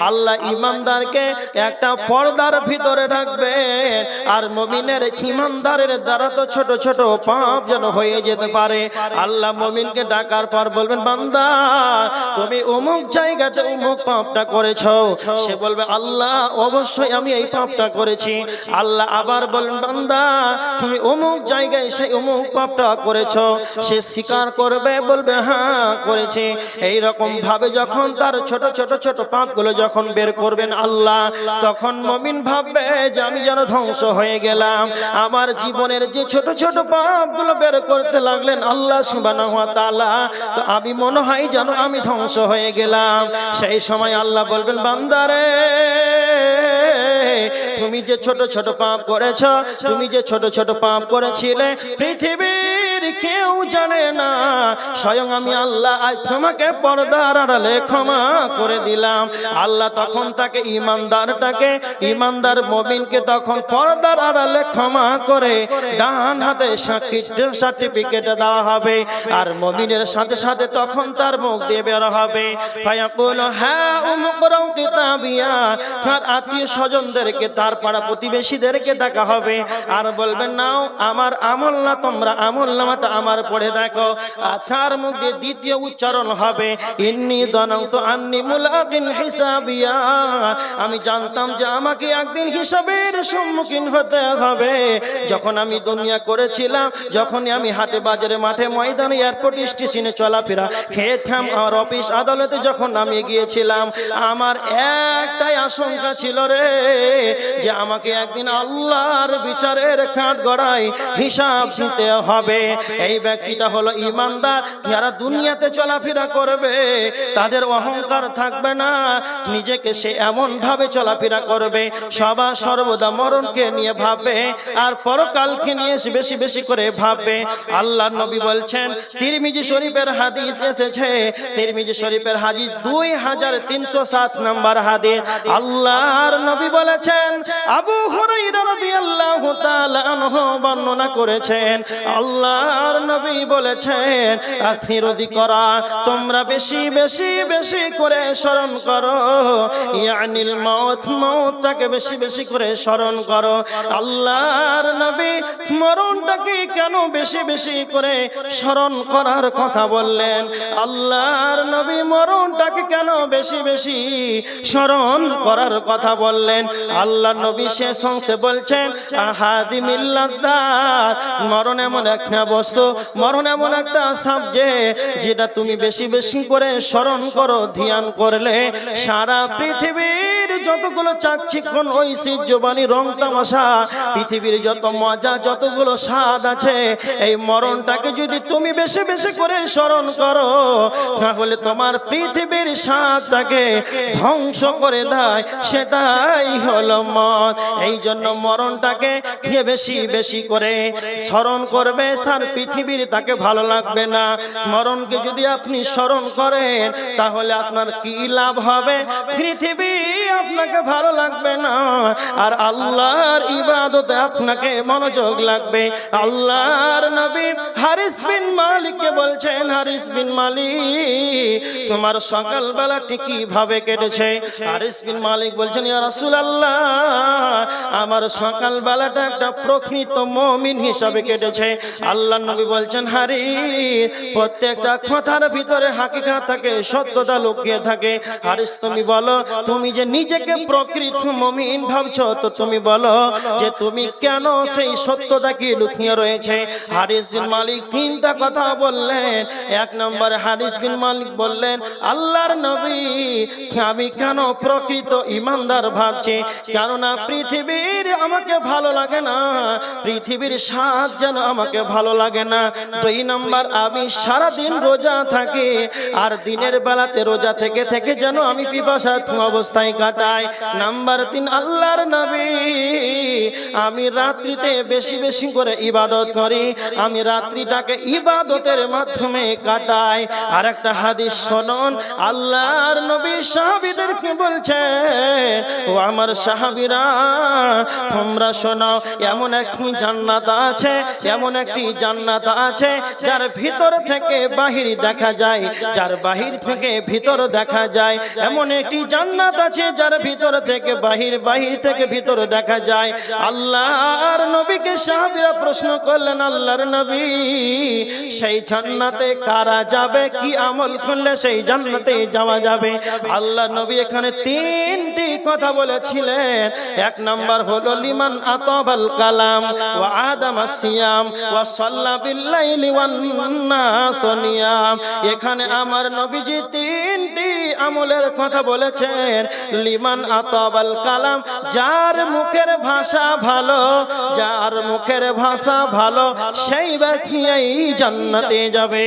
আল্লাহ ইমানদারকে একটা পর্দার ভিতরে রাখবে। আর মুমিনের ইমানদারের দ্বারা তো ছোট ছোট পাপ যেন হয়ে যেতে পারে। আল্লাহ মুমিনকে ডাকার পর বলবেন, বান্দা তুমি অমুক জায়গাতে অমুক পাপটা করেছো। সে বলবে, আল্লাহ অবশ্যই আমি এই পাপটা করেছি। আল্লাহ আবার বলবেন, বান্দা তুমি অমুক জায়গায় সেই অমুক পাপটা করেছো। সে স্বীকার করবে, বলবে হ্যাঁ করেছি। এই রকম ভাবে যখন তার ছোট ছোট ছোট পাপগুলো যখন বের করবেন আল্লাহ, তখন মুমিন ভাববে যে আমি যেন ধ্বংস হয়ে গেলাম। আমার জীবনের যে ছোট ছোট পাপগুলো বের করতে লাগলেন আল্লাহ সুবহানাহু ওয়া তাআলা, তো আমি মনে হয় যেন আমি ধ্বংস হয়ে গেলাম। সেই সময় আল্লাহ বলবেন, বান্দারে তুমি যে ছোট ছোট পাপ করেছো, তুমি যে ছোট ছোট পাপ করেছিলে পৃথিবীর কেউ জানে না, স্বয়ং আমি আল্লাহ আজ তোমাকে পর্দার আড়ালে ক্ষমা করে দিলাম। আল্লাহ তখন তাকে ইমানদারটাকে, ইমানদার মুমিনকে তখন পর্দার আড়ালে ক্ষমা করে ডান হাতে সার্টিফিকেট দেওয়া হবে। আর মুমিনের সাথে সাথে তখন তার মুখ দিয়ে বের হবে, ফায়াকুলু হ্যাঁ উমকরাউ কিতাবিয়া। তার আত্মীয় স্বজনদেরকে, তার পাড়া প্রতিবেশীদেরকে দেখা হবে আর বলবেন, নাও আমার আমলনা, তোমরা আমলনামাটা আমার পড়ে দেখো। আর তার মুখ দিয়ে দ্বিতীয় উচ্চারণ হবে, ইন্নী যানানতু আন্নী মুলাকিন হিসাবিয়া। আমি জানতাম যে আমাকে একদিন হিসাবের সম্মুখীন হতে হবে। যখন আমি দুনিয়া করেছিলাম, যখনই আমি হাটে বাজারে মাঠে ময়দানে এয়ারপোর্ট স্টেশনে চলাফেরা খেতাম, আর অফিস আদালতে যখন আমি গিয়েছিলাম, আমার একটাই আশঙ্কা ছিল রে, যে আমাকে একদিন আল্লাহর বিচারের কাঠগড়ায় হিসাব দিতে হবে। এই ব্যক্তিটা হলো ইমানদার, যারা দুনিয়াতে চলাফেরা করবে তাদের অহংকার থাকবে না, নিজেকে সে এমন ভাবে চলাফেরা করবে সবার সর্বদা মরণকে নিয়ে ভাববে আর পরকালকে নিয়ে বেশি বেশি করে ভাববে। আল্লাহর নবী বলছেন, তিরমিজি শরীফের হাদিস এসেছে, তিরমিজি শরীফের হাদিস 2307 নম্বর হাদিস। আল্লাহর নবী বলেছেন, আবু হুরায়রা রাদিয়াল্লাহু তাআলা আনহু বর্ণনা করেছেন, আল্লাহর নবী বলেছেন, আখিরু যিকরা, তোমরা বেশি বেশি বেশি করে স্মরণ করো, ইয়ানিল মাউত, মওতটাকে বেশি বেশি করে স্মরণ করো। আল্লাহর নবী মরণটাকে কেন বেশি বেশি করে স্মরণ করার কথা বললেন? আল্লাহর নবী মরণটাকে কেন বেশি বেশি স্মরণ করার কথা বললেন? আল্লাহর নবী শেষ অংশে বলছেন, আহাদি মিল্লাদাত, মরণ এমন একটা বস্তু, মরণ এমন একটা সাবজেক্ট, যেটা তুমি বেশি বেশি করে স্মরণ করো, ধ্যান করলে সারা পৃথিবীর যতগুলো চাকচিক্যন ঐশ্বর্যবাণী রং তামাশা, পৃথিবীর যত মজা, যতগুলো স্বাদ আছে, এই মরণটাকে যদি তুমি বেশি বেশি করে স্মরণ করো, তাহলে তোমার পৃথিবীর স্বাদটাকে ধ্বংস করে দেয়, সেটাই হলো মত। এই জন্য মরণটাকে যে বেশি বেশি করে স্মরণ করবে, তার পৃথিবীর তাকে ভালো লাগবে না। মরণকে যদি আপনি স্মরণ করেন, তাহলে আপনার কি লাভ হবে? পৃথিবী আপনাকে ভালো লাগবে না, আর আল্লাহর ইবাদতে আপনাকে মনোযোগ লাগবে। আল্লাহর নবী হারিস বিন মালিককে বলছেন, হারিস বিন মালিক, তোমার সকালবেলাটি কিভাবে কেটেছে? হারিস বিন মালিক বলছেন, ইয়া রাসূলুল্লাহ, আমার সকালবেলাটা একটা প্রকৃত মুমিন হিসাবে কেটেছে। আল্লাহর নবী বলছেন, হারিস, প্রত্যেকটা কথার ভিতরে হাকিকত থাকে, সত্যতা লুকিয়ে থাকে। হারিস, তুমি বলো, তুমি যে নিজেকে প্রকৃত মুমিন ভাবছো, তো তুমি বলো যে তুমি কেন সেই সত্যটাকে লুকিয়ে রয়েছে? হারিস বিন মালিক তিনটা কথা বললেন। এক নম্বরে হারিস বিন মালিক বললেন, আল্লাহর নবী, আমি কেন প্রকৃত ইমানদার ভাবছি? কেননা পৃথিবীর আমাকে ভালো লাগে না, পৃথিবীর স্বাদ যেন আমাকে ভালো লাগে না। দুই নম্বর, আমি সারাদিন রোজা থাকি, আর দিনের বেলাতে রোজা থেকে থেকে যেন আমি পিপাসার্থ অবস্থায় কাটাই। নাম্বার 3, আল্লাহর নবী আমি রাত্রিতে বেশি বেশি করে ইবাদত করি, আমি রাত্রিটাকে ইবাদতের মাধ্যমে কাটাই। আর একটা হাদিস শুনুন, আল্লাহর নবী সাহাবীদেরকে বলছেন, ও আমার সাহাবীরা তোমরা শোনো, এমন একটি জান্নাত আছে, এমন একটি জান্নাত আছে যার ভিতর থেকে বাহির দেখা যায়, যার বাহির থেকে ভিতর দেখা যায়। এমন একটি জান্নাত আছে যার ভিতর থেকে বাহির, বাহির থেকে ভিতর দেখা যায়। আল্লাহর নবীকে সাহাবীরা প্রশ্ন করলেন, আল্লাহর নবী সেই জান্নাতে কারা যাবে, কি আমল করলে সেই জান্নাতে যাওয়া যাবে? আল্লাহর নবী এখানে 3টি কথা বলেছিলেন। 1 নাম্বার হলো লিমান আতাবাল কালাম ওয়া আদাম আসিয়াম ওয়া সাল্লা বিল্লাইলি ওয়ান নাস নিয়াম। এখানে আমার নবীজি 3টি আমলের কথা বলেছেন। লিমান আতাবাল কালাম, যার মুখের ভাষা ভালো, যার মুখের ভাষা ভালো সেই ব্যক্তি এই জান্নাতে যাবে।